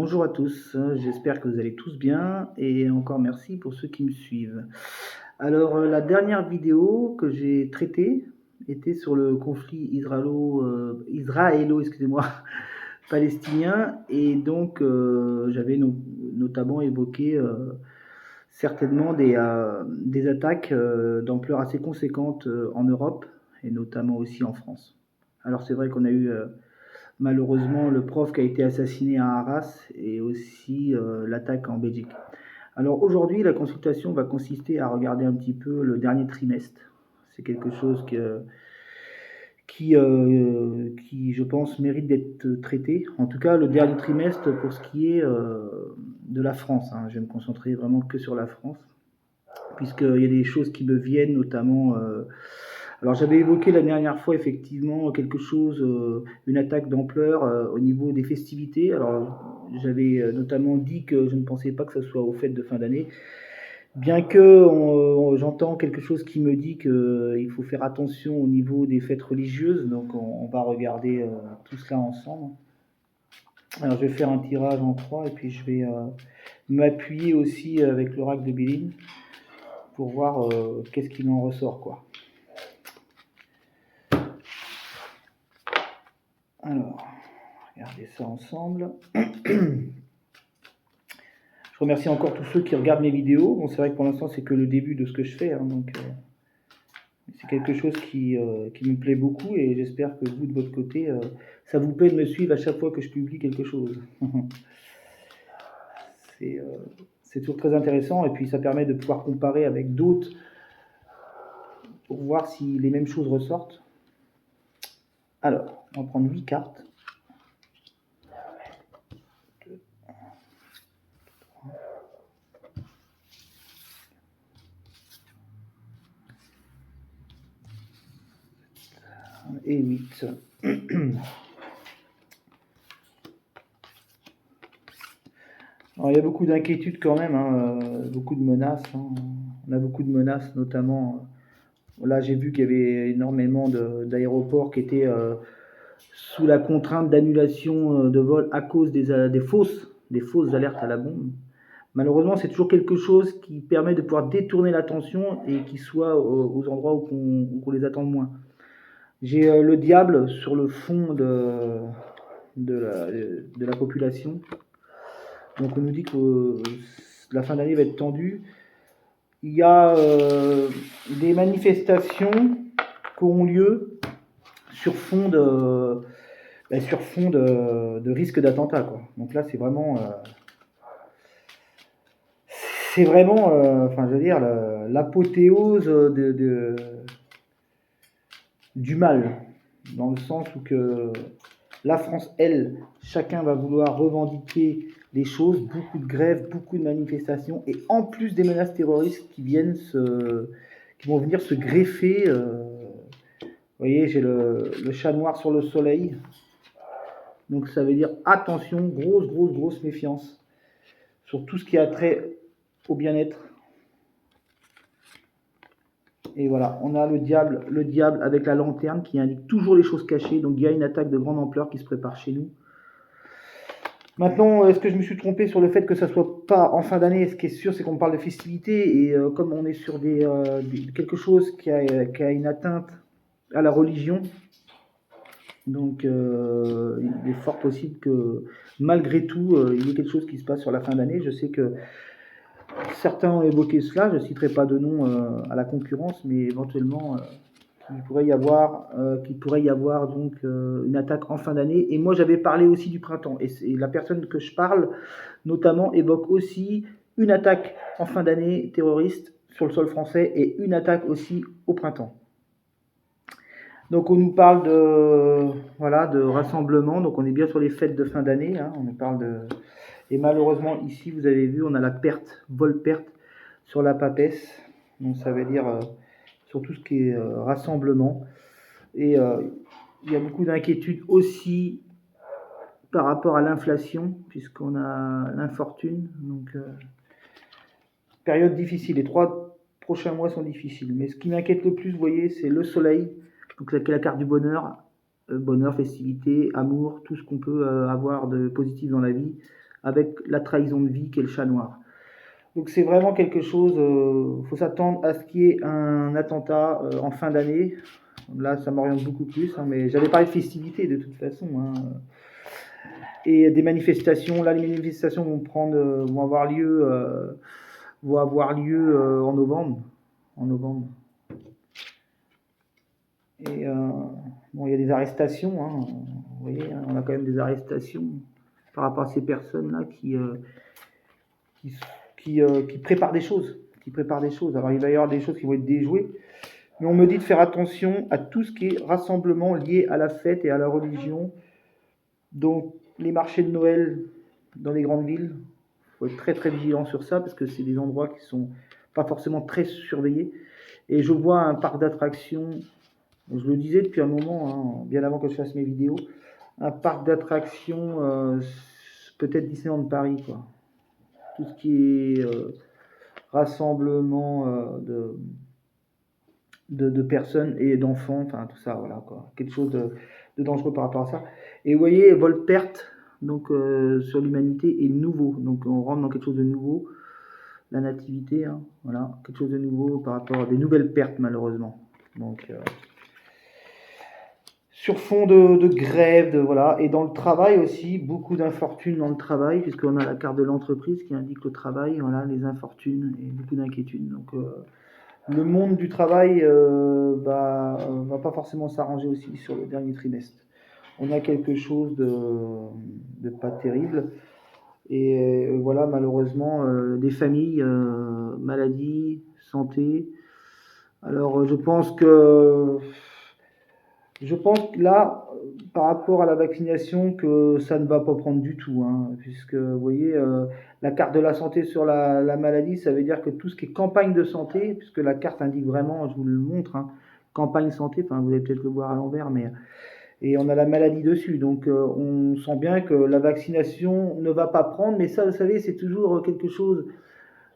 Bonjour à tous, j'espère que vous allez tous bien et encore merci pour ceux qui me suivent. Alors, la dernière vidéo que j'ai traitée était sur le conflit excusez-moi, palestinien et donc j'avais notamment évoqué, certainement des attaques, d'ampleur assez conséquente, en Europe et notamment aussi en France. Alors c'est vrai qu'on a eu, malheureusement le prof qui a été assassiné à Arras et aussi, l'attaque en Belgique. Alors aujourd'hui, la consultation va consister à regarder un petit peu le dernier trimestre. C'est quelque chose qui, je pense, mérite d'être traité. En tout cas, le dernier trimestre pour ce qui est de la France, hein. Je vais me concentrer vraiment que sur la France, puisqu'il y a des choses qui me viennent, notamment. Alors j'avais évoqué la dernière fois effectivement quelque chose, une attaque d'ampleur au niveau des festivités. Alors j'avais notamment dit que je ne pensais pas que ce soit aux fêtes de fin d'année, bien que j'entends quelque chose qui me dit qu'il faut faire attention au niveau des fêtes religieuses, donc on va regarder tout cela ensemble. Alors je vais faire un tirage en 3 et puis je vais m'appuyer aussi avec l'oracle de Béline pour voir qu'est-ce qu'il en ressort, quoi. Alors, regardez ça ensemble. Je remercie encore tous ceux qui regardent mes vidéos. Bon, c'est vrai que pour l'instant, c'est que le début de ce que je fais, hein, donc c'est quelque chose qui me plaît beaucoup et j'espère que vous, de votre côté, ça vous plaît de me suivre à chaque fois que je publie quelque chose. c'est, euh, c'est toujours très intéressant et puis ça permet de pouvoir comparer avec d'autres pour voir si les mêmes choses ressortent. Alors, on va prendre 8 cartes. Et 8. Alors, il y a beaucoup d'inquiétudes quand même, hein, beaucoup de menaces, hein. On a beaucoup de menaces, notamment. Là, j'ai vu qu'il y avait énormément d'aéroports qui étaient sous la contrainte d'annulation de vol à cause des fausses alertes à la bombe. Malheureusement, c'est toujours quelque chose qui permet de pouvoir détourner l'attention et qui soit aux endroits où on les attend moins. J'ai le diable sur le fond de la population. Donc on nous dit que la fin d'année va être tendue. Il y a des manifestations qui auront lieu sur fond de risque d'attentat, quoi. Donc là, c'est vraiment, enfin, je veux dire, l'apothéose du mal, dans le sens où que la France, elle, chacun va vouloir revendiquer les choses, beaucoup de grèves, beaucoup de manifestations, et en plus des menaces terroristes qui vont venir se greffer. Vous voyez, j'ai le chat noir sur le soleil, donc ça veut dire attention, grosse méfiance sur tout ce qui a trait au bien-être. Et voilà, on a le diable avec la lanterne qui indique toujours les choses cachées. Donc il y a une attaque de grande ampleur qui se prépare chez nous. Maintenant, est-ce que je me suis trompé sur le fait que ça soit pas en fin d'année? Ce qui est sûr, c'est qu'on parle de festivités et comme on est sur quelque chose qui a une atteinte à la religion, donc il est fort possible que malgré tout, il y ait quelque chose qui se passe sur la fin d'année. Je sais que certains ont évoqué cela, je ne citerai pas de nom à la concurrence, mais éventuellement qu'il pourrait y avoir donc une attaque en fin d'année. Et moi j'avais parlé aussi du printemps. Et la personne que je parle notamment évoque aussi une attaque en fin d'année terroriste sur le sol français et une attaque aussi au printemps. Donc on nous parle de rassemblement, donc on est bien sur les fêtes de fin d'année, hein, on nous parle de... Et malheureusement ici vous avez vu on a la vol-perte sur la papesse, donc ça veut dire sur tout ce qui est rassemblement. Et il y a beaucoup d'inquiétudes aussi par rapport à l'inflation, puisqu'on a l'infortune, donc période difficile, les 3 prochains mois sont difficiles. Mais ce qui m'inquiète le plus, vous voyez, c'est le soleil, donc la carte du bonheur, bonheur, festivité, amour, tout ce qu'on peut avoir de positif dans la vie. avec la trahison de vie qui est le chat noir. Donc c'est vraiment quelque chose, faut s'attendre à ce qu'il y ait un attentat en fin d'année. Là, ça m'oriente beaucoup plus, hein, mais j'avais parlé de festivités de toute façon. Hein. Et des manifestations, là les manifestations vont avoir lieu en novembre. En novembre. Et bon, il y a des arrestations, hein, vous voyez, hein, on a quand même des arrestations par rapport à ces personnes-là qui préparent des choses. Alors il va y avoir des choses qui vont être déjouées, mais on me dit de faire attention à tout ce qui est rassemblement lié à la fête et à la religion. Donc les marchés de Noël dans les grandes villes, il faut être très très vigilant sur ça parce que c'est des endroits qui sont pas forcément très surveillés. Et je vois un parc d'attractions, je le disais depuis un moment, hein, bien avant que je fasse mes vidéos, un parc d'attractions, peut-être Disneyland Paris, quoi. Tout ce qui est rassemblement de personnes et d'enfants, enfin tout ça, voilà, quoi. Quelque chose de dangereux par rapport à ça. Et vous voyez, vol-perte, donc sur l'humanité est nouveau. Donc on rentre dans quelque chose de nouveau. La nativité, hein, voilà, quelque chose de nouveau par rapport à des nouvelles pertes malheureusement. Donc sur fond de grève, voilà, et dans le travail aussi, beaucoup d'infortunes dans le travail, puisqu'on a la carte de l'entreprise qui indique le travail, voilà, les infortunes et beaucoup d'inquiétudes. Donc le monde du travail va pas forcément s'arranger aussi sur le dernier trimestre. On a quelque chose de pas terrible. Et voilà, malheureusement, des familles, maladies, santé. Alors, je pense que là, par rapport à la vaccination, que ça ne va pas prendre du tout, hein, puisque vous voyez, la carte de la santé sur la maladie, ça veut dire que tout ce qui est campagne de santé, puisque la carte indique vraiment, je vous le montre, hein, campagne santé, enfin vous allez peut-être le voir à l'envers, mais et on a la maladie dessus, donc on sent bien que la vaccination ne va pas prendre, mais ça, vous savez, c'est toujours quelque chose.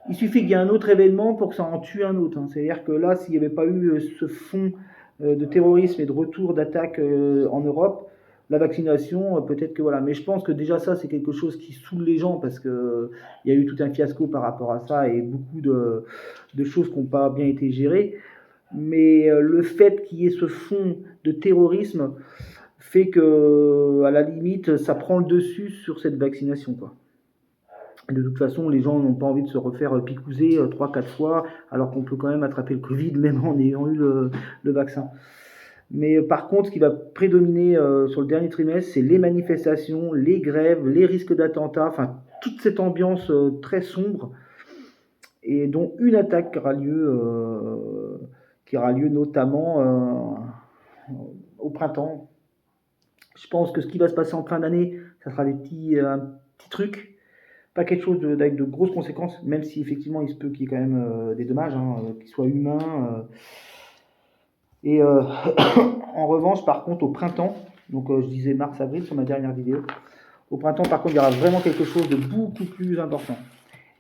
Il suffit qu'il y ait un autre événement pour que ça en tue un autre. Hein. C'est-à-dire que là, s'il n'y avait pas eu ce fond de terrorisme et de retour d'attaque en Europe, la vaccination, peut-être que voilà. Mais je pense que déjà ça, c'est quelque chose qui saoule les gens parce que il y a eu tout un fiasco par rapport à ça et beaucoup de choses qui n'ont pas bien été gérées. Mais le fait qu'il y ait ce fond de terrorisme fait que, à la limite, ça prend le dessus sur cette vaccination, quoi. De toute façon, les gens n'ont pas envie de se refaire picouser 3-4 fois, alors qu'on peut quand même attraper le Covid même en ayant eu le vaccin. Mais par contre, ce qui va prédominer sur le dernier trimestre, c'est les manifestations, les grèves, les risques d'attentats, enfin toute cette ambiance très sombre, et dont une attaque qui aura lieu notamment au printemps. Je pense que ce qui va se passer en fin d'année, ça sera un petit truc, pas quelque chose avec de grosses conséquences, même si effectivement il se peut qu'il y ait quand même des dommages, hein, qu'ils soient humains. Et en revanche, par contre, au printemps, donc je disais mars-avril sur ma dernière vidéo, au printemps, par contre, il y aura vraiment quelque chose de beaucoup plus important.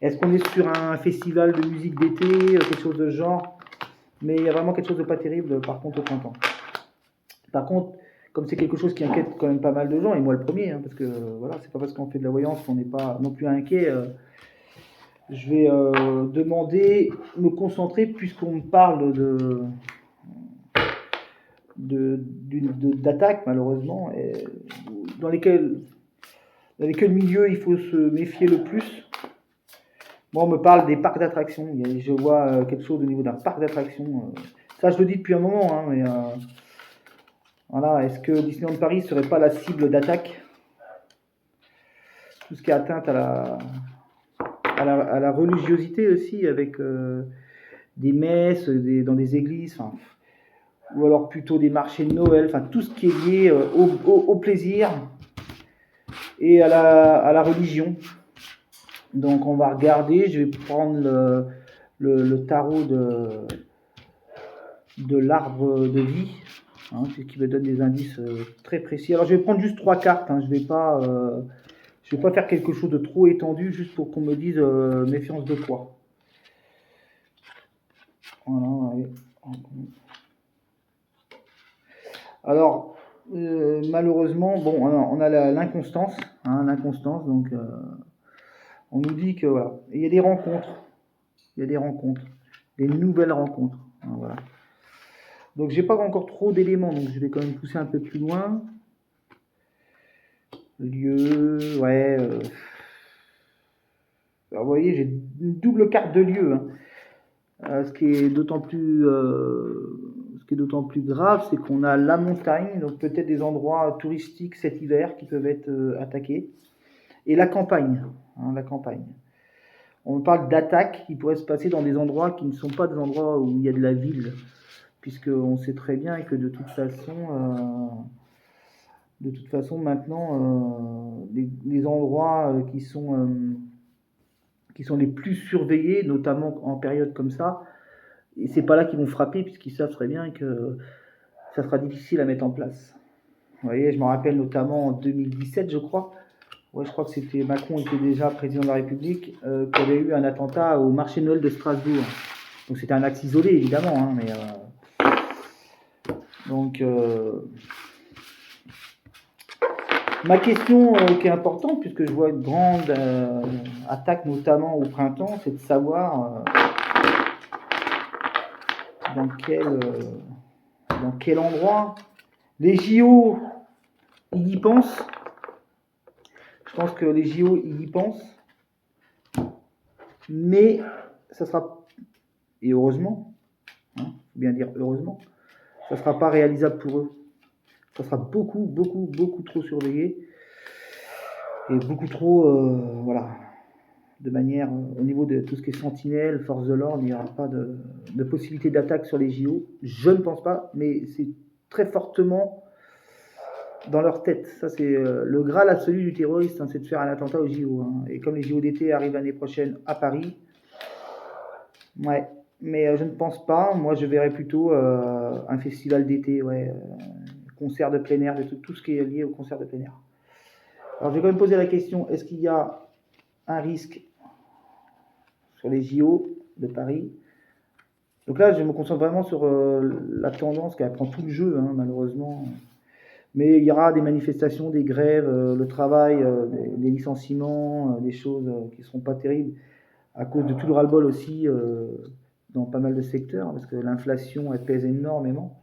Est-ce qu'on est sur un festival de musique d'été, quelque chose de ce genre? Mais il y a vraiment quelque chose de pas terrible, par contre, au printemps. Par contre, comme c'est quelque chose qui inquiète quand même pas mal de gens, et moi le premier, hein, parce que voilà, c'est pas parce qu'on fait de la voyance qu'on n'est pas non plus inquiet. Je vais me concentrer, puisqu'on me parle d'attaques, malheureusement, et dans lesquelles milieux il faut se méfier le plus. Moi, on me parle des parcs d'attractions. Je vois quelque chose au niveau d'un parc d'attractions. Ça, je le dis depuis un moment, hein, mais voilà, est-ce que Disneyland Paris ne serait pas la cible d'attaque? Tout ce qui est atteinte à la religiosité aussi, avec des messes dans des églises, ou alors plutôt des marchés de Noël, enfin tout ce qui est lié au plaisir et à la religion. Donc on va regarder, je vais prendre le tarot de l'arbre de vie, hein, qui me donne des indices très précis. Alors je vais prendre juste 3 cartes, hein, je vais pas faire quelque chose de trop étendu juste pour qu'on me dise méfiance de quoi. Voilà, allez. Alors malheureusement, bon, on a l'inconstance, hein, donc On nous dit que voilà. Et il y a des rencontres. Il y a des rencontres. Des nouvelles rencontres. Hein, voilà. Donc j'ai pas encore trop d'éléments, donc je vais quand même pousser un peu plus loin. Lieu, ouais. Alors, vous voyez, j'ai une double carte de lieu. Hein. Ce qui est d'autant plus grave, c'est qu'on a la montagne, donc peut-être des endroits touristiques cet hiver qui peuvent être attaqués, et la campagne. Hein, la campagne. On parle d'attaques qui pourraient se passer dans des endroits qui ne sont pas des endroits où il y a de la ville, puisqu'on sait très bien que de toute façon maintenant, les endroits qui sont les plus surveillés, notamment en période comme ça, et c'est pas là qu'ils vont frapper, puisqu'ils savent très bien que ça sera difficile à mettre en place. Vous voyez, je me rappelle notamment en 2017, je crois. Ouais, je crois que c'était Macron était déjà président de la République, qu'il y avait eu un attentat au marché de Noël de Strasbourg. Donc c'était un axe isolé, évidemment, hein, mais donc ma question qui est importante, puisque je vois une grande attaque notamment au printemps, c'est de savoir dans quel endroit. Les JO, ils y pensent. Je pense que les JO, ils y pensent. Mais ça sera, et heureusement, hein, faut bien dire heureusement, ça ne sera pas réalisable pour eux. Ça sera beaucoup, beaucoup, beaucoup trop surveillé. Et beaucoup trop, voilà, de manière, au niveau de tout ce qui est sentinelle, force de l'ordre, il n'y aura pas de possibilité d'attaque sur les JO. Je ne pense pas, mais c'est très fortement dans leur tête. Ça, c'est le Graal absolu du terroriste, hein, c'est de faire un attentat aux JO. Hein. Et comme les JO d'été arrivent l'année prochaine à Paris, ouais, mais je ne pense pas. Moi, je verrais plutôt un festival d'été, ouais, concert de plein air, tout ce qui est lié au concert de plein air. Alors, je vais quand même poser la question, est-ce qu'il y a un risque sur les JO de Paris? Donc là, je me concentre vraiment sur la tendance qui prend tout le jeu, hein, malheureusement. Mais il y aura des manifestations, des grèves, le travail, des licenciements, des choses qui ne seront pas terribles à cause de tout le ras-le-bol aussi dans pas mal de secteurs, parce que l'inflation, elle pèse énormément.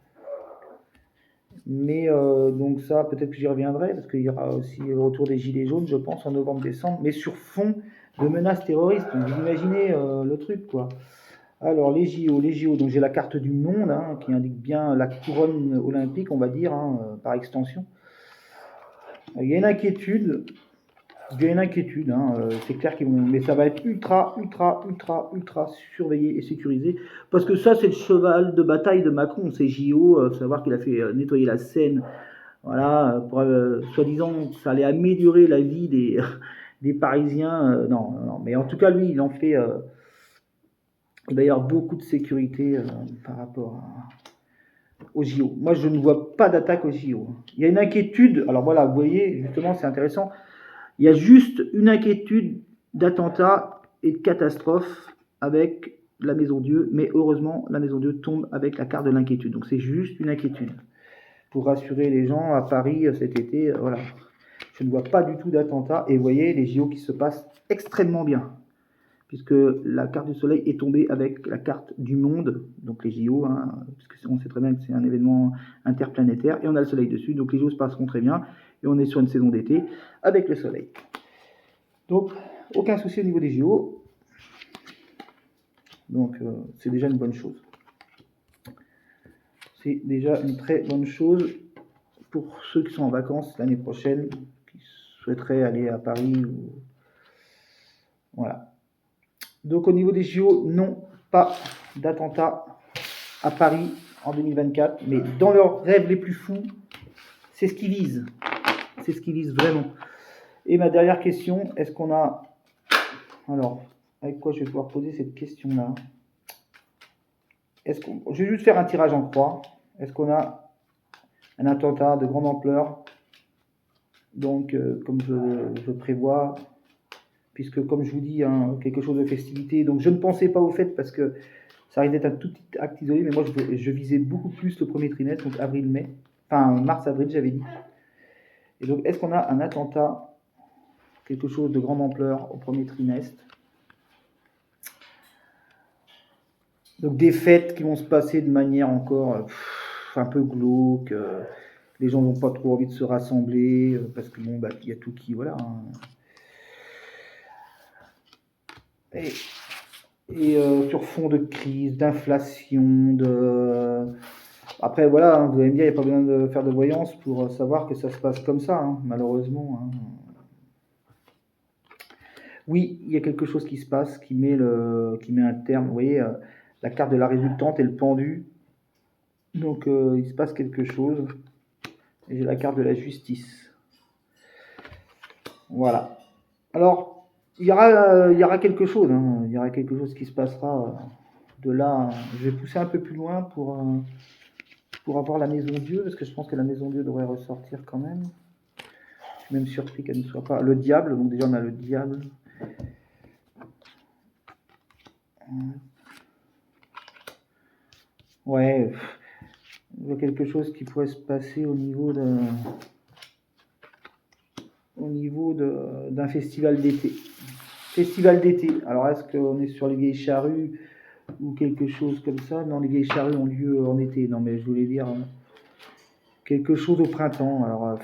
Mais donc ça, peut-être que j'y reviendrai, parce qu'il y aura aussi le retour des Gilets jaunes, je pense, en novembre-décembre, mais sur fond de menaces terroristes. Donc vous imaginez le truc, quoi. Alors les JO, donc j'ai la carte du monde, hein, qui indique bien la couronne olympique, on va dire, hein, par extension. Il y a une inquiétude, hein, c'est clair mais ça va être ultra surveillé et sécurisé, parce que ça c'est le cheval de bataille de Macron, ces JO, savoir qu'il a fait nettoyer la Seine, voilà, pour soi-disant ça allait améliorer la vie des Parisiens, non, mais en tout cas lui il en fait, il va y avoir beaucoup de sécurité par rapport aux JO. Moi je ne vois pas d'attaque aux JO. Il y a une inquiétude, alors voilà, vous voyez, justement c'est intéressant. Il y a juste une inquiétude d'attentat et de catastrophe avec la Maison Dieu, mais heureusement, la Maison Dieu tombe avec la carte de l'inquiétude. Donc c'est juste une inquiétude. Pour rassurer les gens à Paris cet été, voilà. Je ne vois pas du tout d'attentat. Et vous voyez, les JO qui se passent extrêmement bien, puisque la carte du soleil est tombée avec la carte du monde, donc les JO, hein, puisque on sait très bien que c'est un événement interplanétaire, et on a le soleil dessus, donc les JO se passeront très bien, et on est sur une saison d'été avec le soleil. Donc, aucun souci au niveau des JO, donc c'est déjà une bonne chose. C'est déjà une très bonne chose pour ceux qui sont en vacances l'année prochaine, qui souhaiteraient aller à Paris, voilà. Donc au niveau des JO, non, pas d'attentat à Paris en 2024, mais dans leurs rêves les plus fous, c'est ce qu'ils visent. C'est ce qu'ils visent vraiment. Et ma dernière question, est-ce qu'on a... Alors, avec quoi je vais pouvoir poser cette question-là? Je vais juste faire un tirage en croix. Est-ce qu'on a un attentat de grande ampleur? Donc, comme je prévois, puisque comme je vous dis, hein, quelque chose de festivité. Donc je ne pensais pas au fait, parce que ça risque d'être un tout petit acte isolé, mais moi je visais beaucoup plus le premier trimestre, donc mars-avril j'avais dit. Et donc est-ce qu'on a un attentat quelque chose de grande ampleur au premier trimestre. Donc des fêtes qui vont se passer de manière encore un peu glauque. Les gens n'ont pas trop envie de se rassembler parce que bon, bah, il y a tout qui, voilà. Hein. Et sur fond de crise, d'inflation, Après, voilà, hein, vous allez me dire, il n'y a pas besoin de faire de voyance pour savoir que ça se passe comme ça, hein, malheureusement. Hein. Oui, il y a quelque chose qui se passe qui met un terme. Vous voyez, la carte de la résultante et le pendu. Donc, il se passe quelque chose. Et j'ai la carte de la justice. Voilà. Alors, il y aura quelque chose. Hein. Il y aura quelque chose qui se passera de là. Je vais pousser un peu plus loin pour avoir la maison Dieu, parce que je pense que la maison Dieu devrait ressortir quand même. Je suis même surpris qu'elle ne soit pas. Le diable, donc déjà on a le diable. Ouais, il y a quelque chose qui pourrait se passer au niveau d'un festival d'été. Festival d'été. Alors est-ce qu'on est sur les vieilles charrues ou quelque chose comme ça? Non, les vieilles charrues ont lieu en été. Non, mais je voulais dire quelque chose au printemps. Alors,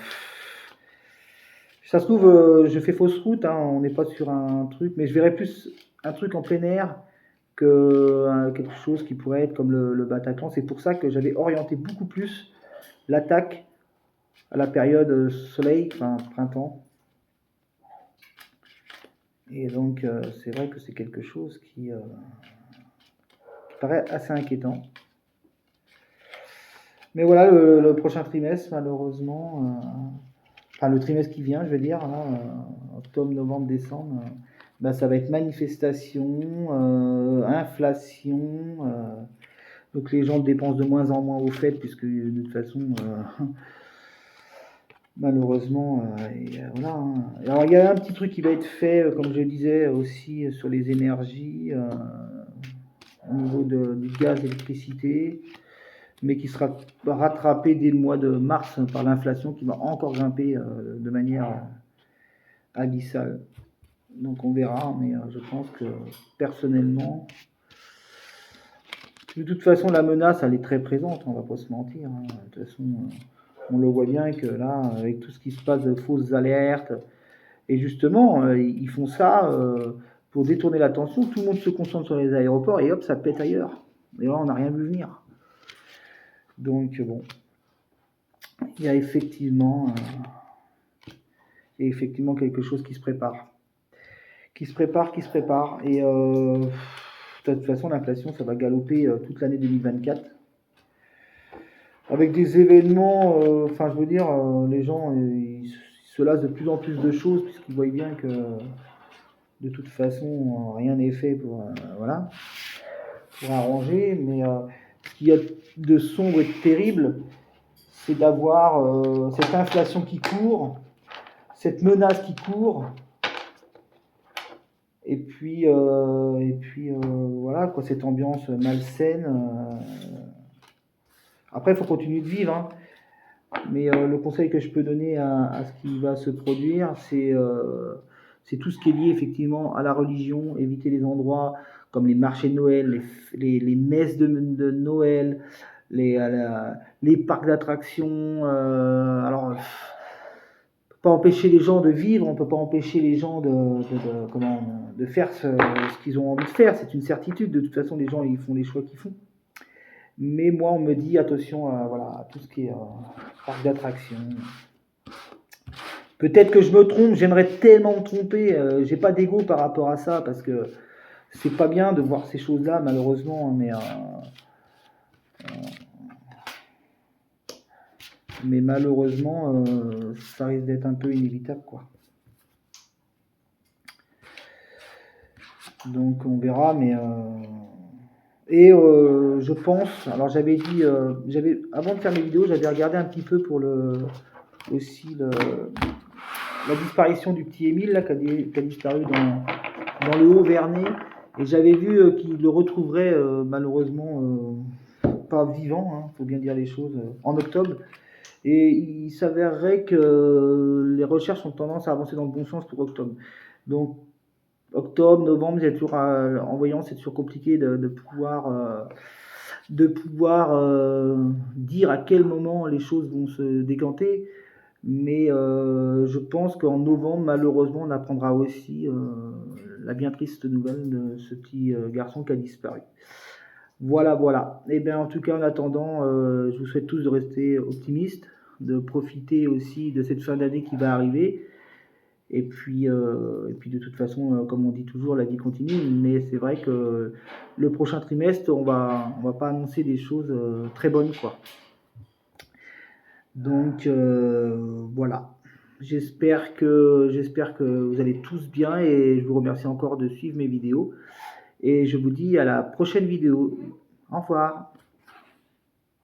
ça se trouve, je fais fausse route. Hein, on n'est pas sur un truc, mais je verrais plus un truc en plein air que quelque chose qui pourrait être comme le Bataclan. C'est pour ça que j'avais orienté beaucoup plus l'attaque à la période soleil, enfin printemps. Et donc, c'est vrai que c'est quelque chose qui paraît assez inquiétant. Mais voilà, le prochain trimestre, malheureusement, enfin le trimestre qui vient, je veux dire, là, octobre, novembre, décembre, ben, ça va être manifestation, inflation. Donc les gens dépensent de moins en moins aux fêtes, puisque de toute façon, malheureusement, voilà. Hein. Alors il y a un petit truc qui va être fait, comme je disais aussi, sur les énergies, au niveau du gaz, l'électricité, mais qui sera rattrapé dès le mois de mars par l'inflation qui va encore grimper de manière abyssale. Donc on verra, mais je pense que personnellement, de toute façon la menace elle est très présente, on va pas se mentir. Hein. De toute façon, on le voit bien que là, avec tout ce qui se passe de fausses alertes, et justement, ils font ça pour détourner l'attention, tout le monde se concentre sur les aéroports et hop, ça pète ailleurs. Et là, on n'a rien vu venir. Donc bon, il y a effectivement quelque chose qui se prépare. Qui se prépare. Et de toute façon, l'inflation, ça va galoper toute l'année 2024. Avec des événements, enfin, je veux dire, les gens ils se lassent de plus en plus de choses, puisqu'ils voient bien que de toute façon, rien n'est fait pour, voilà, pour arranger. Mais ce qu'il y a de sombre et de terrible, c'est d'avoir cette inflation qui court, cette menace qui court, et puis voilà quoi, cette ambiance malsaine. Après, il faut continuer de vivre, hein. Mais le conseil que je peux donner à ce qui va se produire, c'est tout ce qui est lié effectivement à la religion, éviter les endroits comme les marchés de Noël, les messes de Noël, les parcs d'attractions. Alors, on ne peut pas empêcher les gens de vivre, on ne peut pas empêcher les gens de faire ce qu'ils ont envie de faire, c'est une certitude. De toute façon, les gens ils font les choix qu'ils font. Mais moi, on me dit attention à tout ce qui est parc d'attractions. Peut-être que je me trompe, j'aimerais tellement me tromper. J'ai pas d'ego par rapport à ça parce que c'est pas bien de voir ces choses-là, malheureusement. Mais malheureusement, ça risque d'être un peu inévitable, quoi. Donc on verra, mais. Et je pense, alors j'avais dit, avant de faire mes vidéos, j'avais regardé un petit peu pour aussi la disparition du petit Émile là, qui a disparu dans le Haut-Vernay, et j'avais vu qu'il le retrouverait malheureusement pas vivant, hein, faut bien dire les choses, en octobre. Et il s'avérerait que les recherches ont tendance à avancer dans le bon sens pour octobre. Donc octobre, novembre, c'est toujours en voyant, c'est toujours compliqué de pouvoir dire à quel moment les choses vont se décanter. Mais je pense qu'en novembre, malheureusement, on apprendra aussi la bien triste nouvelle de ce petit garçon qui a disparu. Voilà, voilà. Et bien, en tout cas, en attendant, je vous souhaite tous de rester optimistes, de profiter aussi de cette fin d'année qui va arriver. Et puis de toute façon, comme on dit toujours, la vie continue. Mais c'est vrai que le prochain trimestre, on va pas annoncer des choses très bonnes, quoi. Donc voilà. J'espère que vous allez tous bien et je vous remercie encore de suivre mes vidéos. Et je vous dis à la prochaine vidéo. Au revoir.